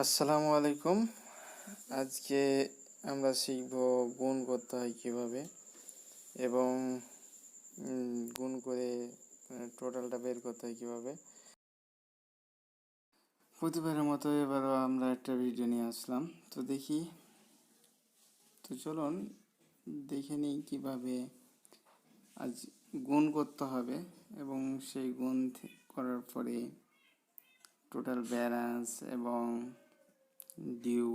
আসসালামু আলাইকুম। আজকে আমরা শিখব গুণ করতে হয় কিভাবে এবং গুণ করে টোটালটা বের করতে হয় কিভাবে। প্রতিবারের মতো এবারও আমরা একটা ভিডিও নিয়ে আসলাম। তো চলুন দেখে নিই কীভাবে আজ গুণ করতে হবে এবং সেই গুণ করার পরে টোটাল ব্যালেন্স এবং ডিউ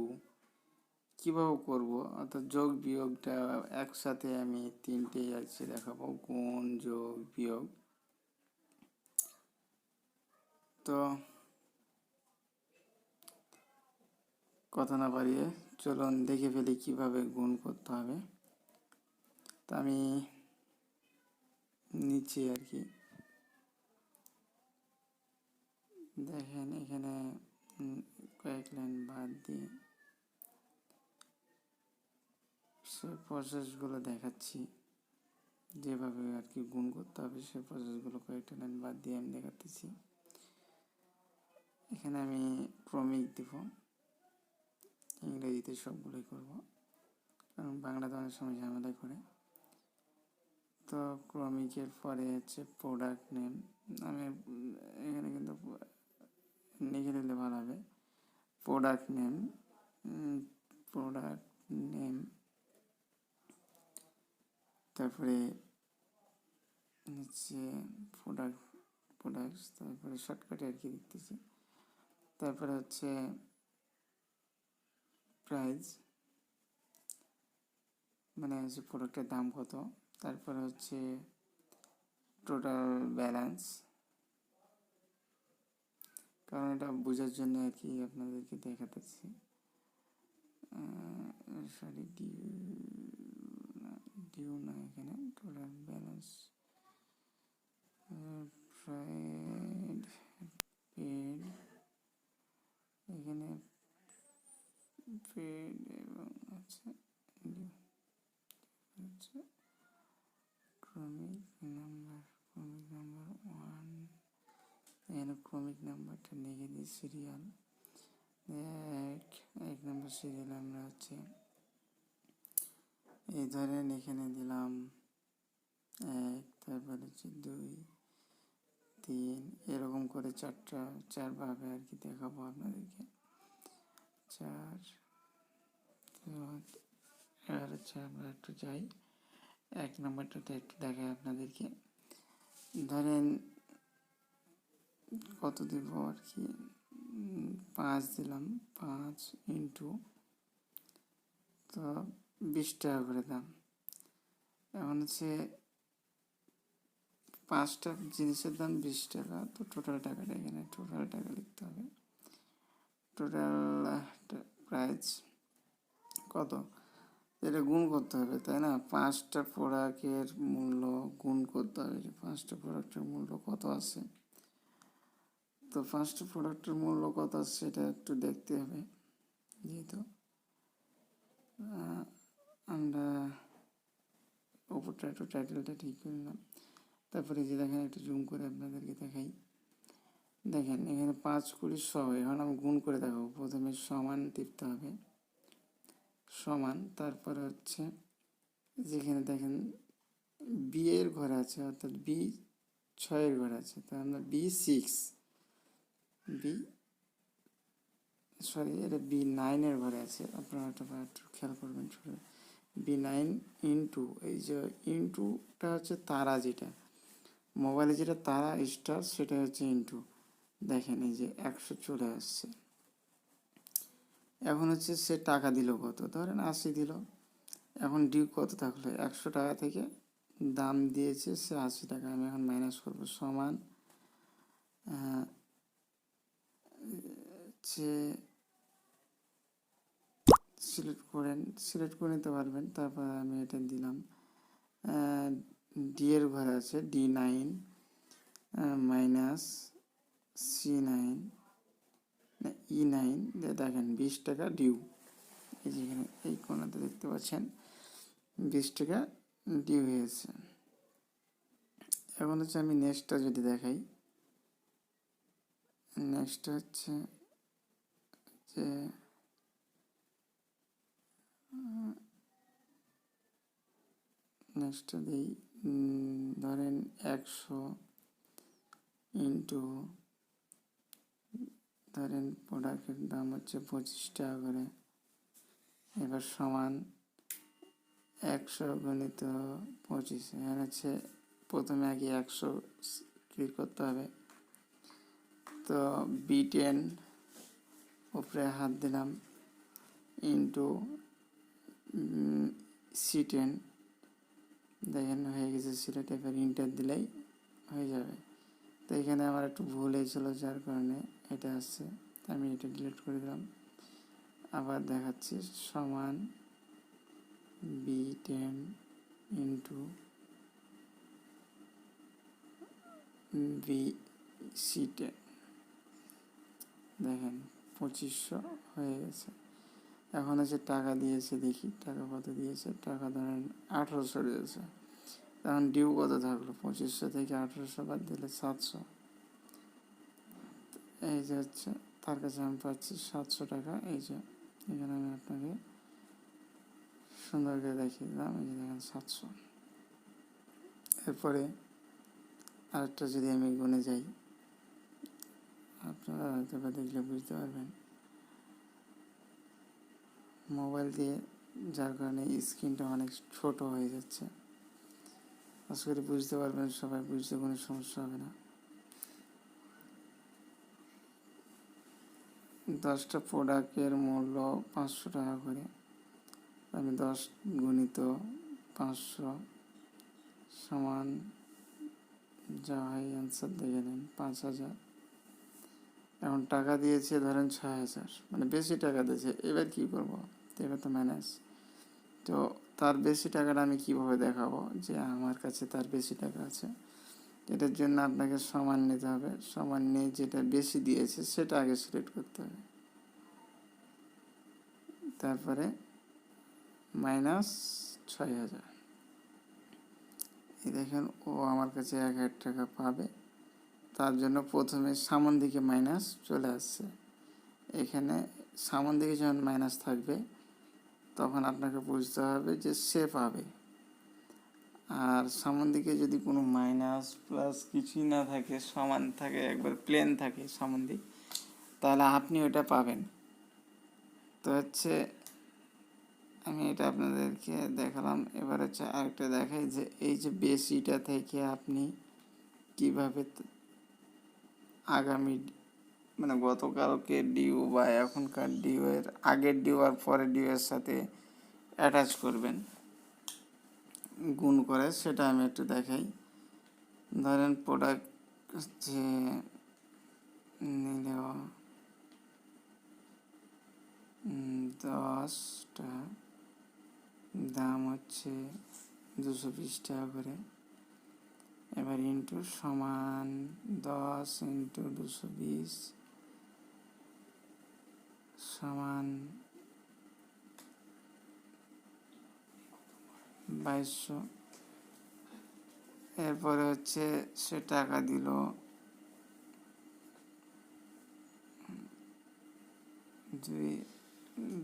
কীভাবে করব, অর্থাৎ যোগ বিয়োগটা একসাথে আমি তিনটেই আজকে দেখাবো, গুণ যোগ বিয়োগ। তো কথা না বাড়িয়ে চলুন দেখে ফেলি কীভাবে গুণ করতে হবে। তা আমি নিচে আর কি দেখেন এখানে কয়েক লাইন বাদ দিয়ে সে প্রসেসগুলো দেখাচ্ছি, যেভাবে আর কি গুণ করতে হবে সে প্রসেসগুলো কয়েকটা লাইন বাদ দিয়ে আমি দেখাতেছি। এখানে আমি ক্রমিক দেব, ইংরেজিতে সবগুলোই করব কারণ বাংলাতে অনেক সময় ঝামেলা করে। তো ক্রমিকের পরে হচ্ছে প্রোডাক্ট নেম, আমি এখানে কিন্তু লিখে দিলে ভালো হবে। প্রোডাক্ট নেম তারপরে হচ্ছে প্রোডাক্টস, তারপরে শর্টকাটে আর কি দেখতেছি। তারপরে হচ্ছে প্রাইস, মানে হচ্ছে প্রোডাক্টের দাম কত। তারপরে হচ্ছে টোটাল ব্যালেন্স, কারণ এটা বোঝার জন্য আর কি আপনাদেরকে দেখাতেছি। সরি ডিউ না এখানে টোটাল ব্যালেন্স, পেড এখানে পেড এবং হচ্ছে ডিউ হচ্ছে ক্রমিক নাম্বার 1। এখানে ক্রমিক নাম্বারটা লিখে দিই সিরিয়াল এক নম্বর সিরিয়াল আমরা হচ্ছে এই ধরেন এখানে দিলাম 1, তারপরে হচ্ছে 2, 3, এরকম করে চারভাবে আর কি দেখাবো আপনাদেরকে। 4 এবার হচ্ছে আমরা একটু যাই এক নম্বরটাতে একটু দেখাই আপনাদেরকে। ধরেন কত দিব আর কি, 5 দিলাম, 5 ইন্টু, তো 20 টাকা করে দাম। এখন হচ্ছে 5টা জিনিসের দাম 20 টাকা, তো টোটাল টাকাটা এখানে টোটাল টাকা লিখতে হবে। টোটাল প্রাইস কত, এটা গুণ করতে হবে তাই না। 5টা প্রোডাক্টের মূল্য গুণ করতে হবে যে 5টা প্রোডাক্টের মূল্য কত আছে। তো 5টা প্রোডাক্টের মূল্য কত আছে সেটা একটু দেখতে হবে, যেহেতু আমরা ওপরটা একটু টাইটেলটা ঠিক করলাম। তারপরে যে দেখেন একটু জুম করে আপনাদেরকে দেখাই, দেখেন এখানে 5 কুড়ি 100, এখন আমি গুণ করে দেখাবো। প্রথমে সমান টিপতে হবে, সমান, তারপরে হচ্ছে যেখানে দেখেন বি এর ঘরে আছে, অর্থাৎ বি 6 ঘরে আছে, তো আমরা এটা B9 ঘরে আছে, আপনারা একটু খেয়াল করবেন। B9 ইন্টু, এই যে ইন্টুটা হচ্ছে তারা, যেটা মোবাইলে যেটা তারা স্টার সেটা হচ্ছে ইন্টু। দেখেন এই যে 100 চলে আসছে। এখন হচ্ছে সে টাকা দিল কত, ধরেন 80 দিল। এখন ডিউ কত থাকলো, 100 টাকা থেকে দাম দিয়েছে সে 80 টাকা, আমি এখন মাইনাস করবো, সমান হচ্ছে সিলেক্ট করে নিতে পারবেন। তারপর আমি এটা দিলাম, ডি এর ঘরে আছে D9 মাইনাস C9 না E9, দেখেন 20 টাকা ডিউ, এই যেখানে এই কোণাতে দেখতে পাচ্ছেন 20 টাকা ডিউ হয়েছে। এখন হচ্ছে আমি নেক্সটটা যদি দেখাই, নেক্সট হচ্ছে হচ্ছে নেক্সট দিই, ধরেন 100 ইন্টু, ধরেন প্রোডাক্টের দাম হচ্ছে 25 টাকা করে, এবার সমান 100 গুণিত 25। এখানে হচ্ছে প্রথমে আগে 100 ক্লিক করতে হবে। তো B10 উপরে হাত দিলাম ইন্টু C10, দেখেন হয়ে গেছে সিলেক্ট। এবার ইন্টার দিলেই হয়ে যাবে। তো এখানে আমার একটু ভুল হয়েছিল, যার কারণে এটা আসছে, আমি এটা ডিলিট করে দিলাম। আবার দেখাচ্ছি, সমান B10 ইন্টু C10, দেখেন 2500 হয়ে গেছে। এখন হচ্ছে টাকা দিয়েছে, দেখি টাকা কত দিয়েছে। টাকা ধরেন 1800 দিয়েছে। তখন ডিউ কত থাকলো? 2500 থেকে 1800 বাদ দিলে 700। এই যে হচ্ছে তার কাছে আমি পাচ্ছি 700 টাকা। এই যে এখানে আমি আপনাকে সুন্দর করে দেখিয়ে দিলাম, এই যে দেখেন 700। এরপরে আরেকটা যদি আমি গুনে যাই, আপনারা হয়তো বা দেখলে বুঝতে পারবেন মোবাইল দিয়ে, যার কারণে স্ক্রিনটা অনেক ছোট হয়ে যাচ্ছে। আশা করি বুঝতে পারবেন সবাই, বুঝতে কোনো সমস্যা হবে না। 10টা প্রোডাক্টের মূল্য 500 টাকা করে, আমি 10 গুণিত 500 সমান যা হয় অ্যান্সার দেখে নেন 5000। এখন টাকা দিয়েছে ধরেন 6000, মানে বেশি টাকা দিয়েছে। এবার কি করব? এবার তো মাইনাস। তো তার বেশি টাকাটা আমি কিভাবে দেখাবো যে আমার কাছে তার বেশি টাকা আছে? এটার জন্য আপনাকে সমান নিতে হবে। সমান নিয়ে যেটা বেশি দিয়েছে সেটা আগে সিলেক্ট করতে হবে, তারপরে মাইনাস 6000। এই দেখেন ও আমার কাছে 1000 টাকা পাবে। তার জন্য প্রথমে সামন দিকে মাইনাস চলে আসছে। এখানে সামন দিকে যখন মাইনাস থাকবে তখন আপনাকে বুঝতে হবে যে সে পাবে। আর সামন দিকে যদি কোনো মাইনাস প্লাস কিছুই না থাকে, সমান থাকে, একবার প্লেন থাকে সামন দিক, তাহলে আপনি ওটা পাবেন। তো হচ্ছে আমি এটা আপনাদেরকে দেখালাম। এবার হচ্ছে আরেকটা দেখাই যে এই যে বেশিটা থেকে আপনি কিভাবে আগামী, মানে গতকালকে ডিউ বা এখনকার ডিউ এর আগের ডিউ আর পরের ডিউ এর সাথে অ্যাটাচ করবেন গুণ করে, সেটা আমি একটু দেখাই। ধরেন প্রোডাক্ট হচ্ছে নিল 10টা, দাম হচ্ছে 220 টাকা করে। এবার ইন্টু সমান 10 ইন্টু 220 সমান 2200। এরপরে হচ্ছে সে টাকা দিল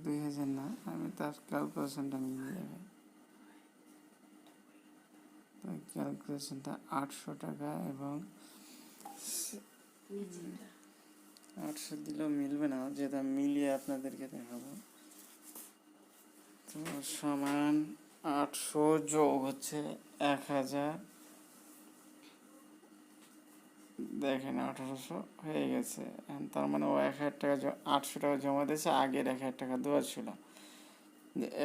2000 না, আমি তার ক্যালকুলেশনটা মিলিয়ে যাবে। ক্যালকুলেশনটা 800 টাকা, এবং 800 দিলেও মিলবে না, যেটা মিলিয়ে আপনাদেরকে দেখাবো। তো সমান 800 যোগ হচ্ছে 1000, দেখেন 1800 হয়ে গেছে। তার মানে ও 1000 টাকা 800 টাকা জমা দিয়েছে, আগের 1000 টাকা দেওয়া ছিল।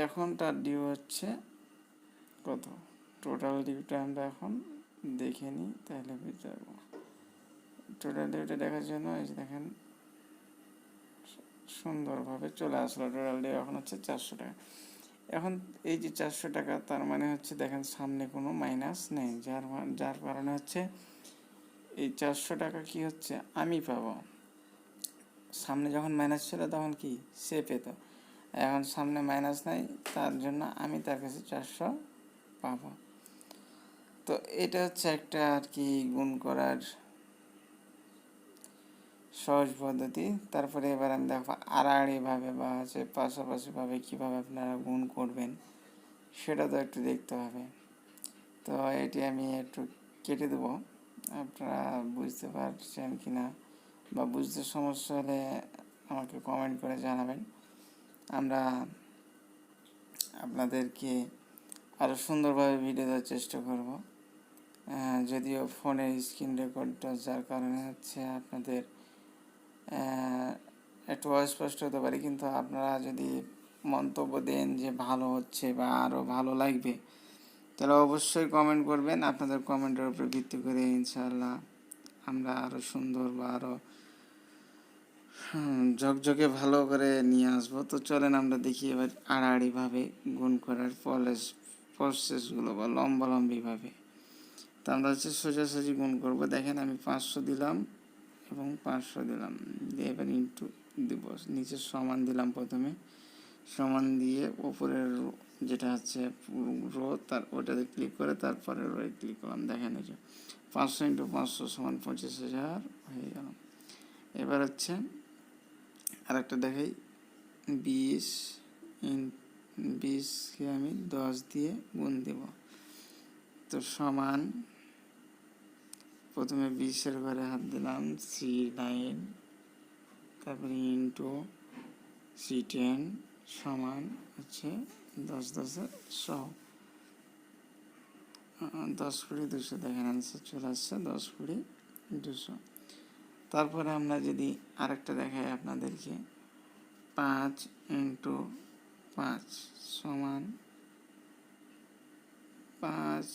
এখন তার ডিউ হচ্ছে কত? টোটাল ডিউটা আমরা এখন দেখে নিই, তাহলে বুঝতে পারবো। টোটাল ডিউটা দেখার জন্য এই যে দেখেন সুন্দরভাবে চলে আসলো। টোটাল ডিউ এখন হচ্ছে 400 টাকা। এখন এই যে 400 টাকা, তার মানে হচ্ছে দেখেন সামনে কোনো মাইনাস নেই, যার কারণে হচ্ছে এই 400 টাকা কি হচ্ছে আমি পাবো। সামনে যখন মাইনাস ছিল তখন কি সে পেত, এখন সামনে মাইনাস নাই, তার জন্য আমি তার কাছে 400 পাবো। তো এটা হচ্ছে একটা আর কি গুণ করার সহজ পদ্ধতি। তারপরে এবার আমি দেখো আড়াআড়িভাবে বা হচ্ছে পাশাপাশিভাবে কীভাবে আপনারা গুণ করবেন সেটা তো একটু দেখতে হবে। তো এটি আমি একটু কেটে দেবো, আপনারা বুঝতে পারছেন কি না বা বুঝতে সমস্যা হলে আমাকে কমেন্ট করে জানাবেন। আমরা আপনাদেরকে আরও সুন্দরভাবে ভিডিও দেওয়ার চেষ্টা করব। যদিও ফোনের স্ক্রিন রেকর্ডটা যার কারণে হচ্ছে আপনাদের একটু অস্পষ্ট হতে পারে, কিন্তু আপনারা যদি মন্তব্য দেন যে ভালো হচ্ছে বা আরও ভালো লাগবে তাহলে অবশ্যই কমেন্ট করবেন। আপনাদের কমেন্টের উপর ভিত্তি করে ইনশাআল্লাহ আমরা আরও সুন্দর বা আরও ঝকঝকে ভালো করে নিয়ে আসবো। তো চলেন আমরা দেখি এবার আড়াআড়িভাবে গুণ করার প্রসেসগুলো বা লম্বালম্বিভাবে। তো আমরা হচ্ছে সোজাসুজি গুণ করবো। দেখেন আমি 500 দিলাম এবং 500 দিলাম, দিয়ে এবার ইন্টু দিব, নিচে সমান দিলাম, প্রথমে সমান দিয়ে ওপরের যেটা হচ্ছে রো তার ওটাতে ক্লিক করে তারপরে রোয়ে ক্লিক করলাম। দেখেন এই যে 500 ইন্টু 500 সমান 25,000 হয়ে গেল। এবার হচ্ছে আরেকটা দেখাই, 20কে আমি 10 দিয়ে গুণ দেব। তো সমান প্রথমে 20-এর ঘরে হাত দিলাম, C9, তারপরে ইন্টু C10 সমান হচ্ছে 10 20 200। দেখেন অ্যান্সার চলে আসছে 10 200। তারপরে আমরা যদি আরেকটা দেখাই আপনাদেরকে, 5 ইন্টু 5 সমান 5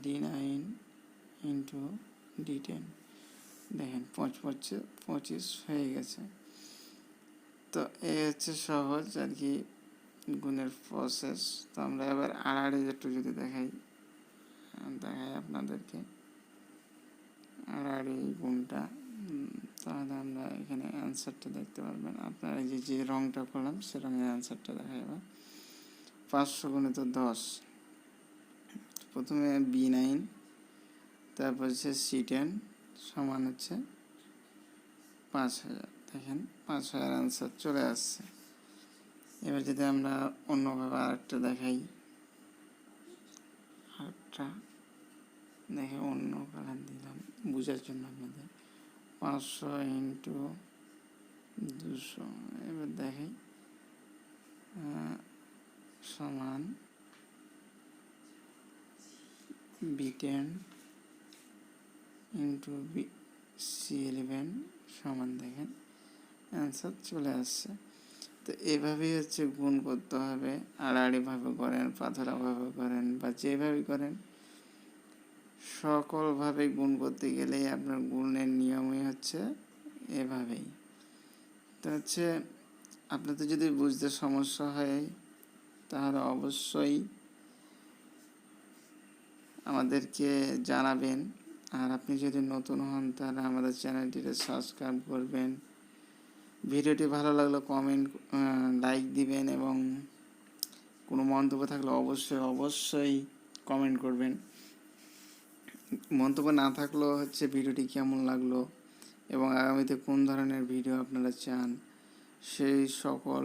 D9 ইন্টু D10। দেখেন 25 হয়ে গেছে। তো এই হচ্ছে সহজ আর কি গুণের প্রসেস। তো আমরা এবার আড়াআড়ি একটু যদি দেখাই আপনাদেরকে আড়াআড়ি গুণটা, তাহলে আমরা এখানে অ্যান্সারটা দেখতে পারবেন। আপনারা যে রঙটা করলাম সে রঙের অ্যান্সারটা দেখাই। এবার 500 গুণিত 10, প্রথমে B9, তারপর হচ্ছে C10 সমান হচ্ছে 5000। দেখেন 5000 অ্যান্সার চলে আসছে। এবার যদি আমরা অন্যভাবে আরেকটা দেখাই, দেখে অন্য কালার দিলাম বোঝার জন্য আপনাদের, 500 ইন্টু 200, এবার দেখাই সমান B10 ইন্টু C11 সমান, দেখেন অ্যান্সার চলে আসছে। তো এভাবেই হচ্ছে গুণ করতে হবে। আড়াআড়িভাবে করেন, পাথরাভাবে করেন বা যেভাবে করেন, সকলভাবে গুণ করতে গেলেই আপনার গুণের নিয়মই হচ্ছে এভাবেই। তো হচ্ছে আপনাদের যদি বুঝতে সমস্যা হয় তাহলে অবশ্যই আমাদেরকে জানাবেন। আর আপনি যদি নতুন হন তাহলে আমাদের চ্যানেলটিকে সাবস্ক্রাইব করবেন। ভিডিওটি ভালো লাগলে লাইক দিবেন এবং কোনো মন্তব্য থাকলে অবশ্যই কমেন্ট করবেন। মন্তব্য না থাকলেও হচ্ছে ভিডিওটি কেমন লাগলো এবং আগামীতে কোন ধরনের ভিডিও আপনারা চান সেই সকল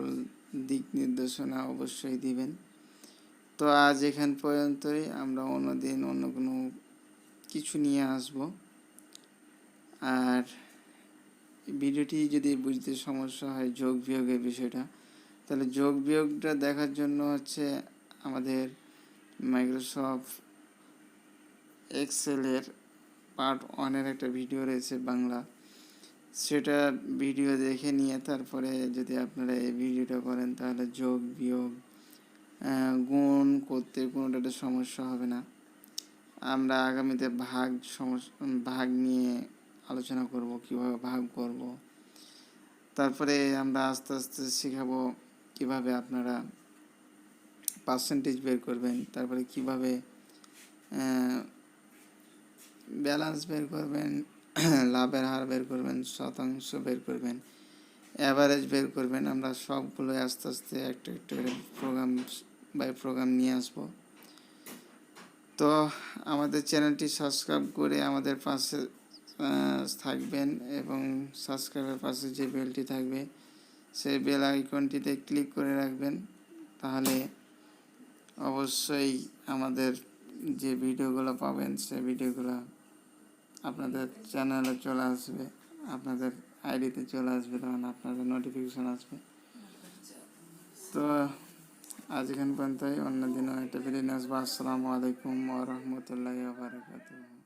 দিক নির্দেশনা অবশ্যই দিবেন। তো আজ এখান পর্যন্তই, আমরা অন্যদিন অন্য কোনো কিছু নিয়ে আসব। আর ভিডিওটি যদি বুঝতে সমস্যা হয় যোগ বিয়োগের বিষয়টা, তাহলে যোগ বিয়োগটা দেখার জন্য হচ্ছে আমাদের মাইক্রোসফট এক্সেলের পার্ট 1-এর একটা ভিডিও রয়েছে বাংলা, সেটা ভিডিও দেখে নিয়ে তারপরে যদি আপনারা এই ভিডিওটা করেন তাহলে যোগ বিয়োগ গুণ করতে কোনোটাতে সমস্যা হবে না। আমরা আগামীতে ভাগ নিয়ে আলোচনা করব, কিভাবে ভাগ করব। তারপরে আমরা আস্তে আস্তে শেখাবো কিভাবে আপনারা পার্সেন্টেজ বের করবেন, তারপরে কিভাবে ব্যালেন্স বের করবেন, লাভের হার বের করবেন, শতাংশ বের করবেন, অ্যাভারেজ বের করবেন। আমরা সবগুলো আস্তে আস্তে একটা একটা প্রোগ্রাম নিয়ে আসব। তো আমাদের চ্যানেলটি সাবস্ক্রাইব করে আমাদের পাশে থাকবেন এবং সাবস্ক্রাইবের পাশে যে বেলটি থাকবে সেই বেল আইকনটিতে ক্লিক করে রাখবেন। তাহলে অবশ্যই আমাদের যে ভিডিওগুলো পাবেন সেই ভিডিওগুলো আপনাদের চ্যানেলে চলে আসবে, আপনাদের আইডিতে চলে আসবে, তখন আপনাদের নোটিফিকেশান আসবে। তো আজ এখান পর্যন্তই, অন্য দিনও একটা ভিডিও নিয়ে আসবো। আসসালামু আলাইকুম ওয়া রাহমাতুল্লাহি ওয়া বারাকাতুহু।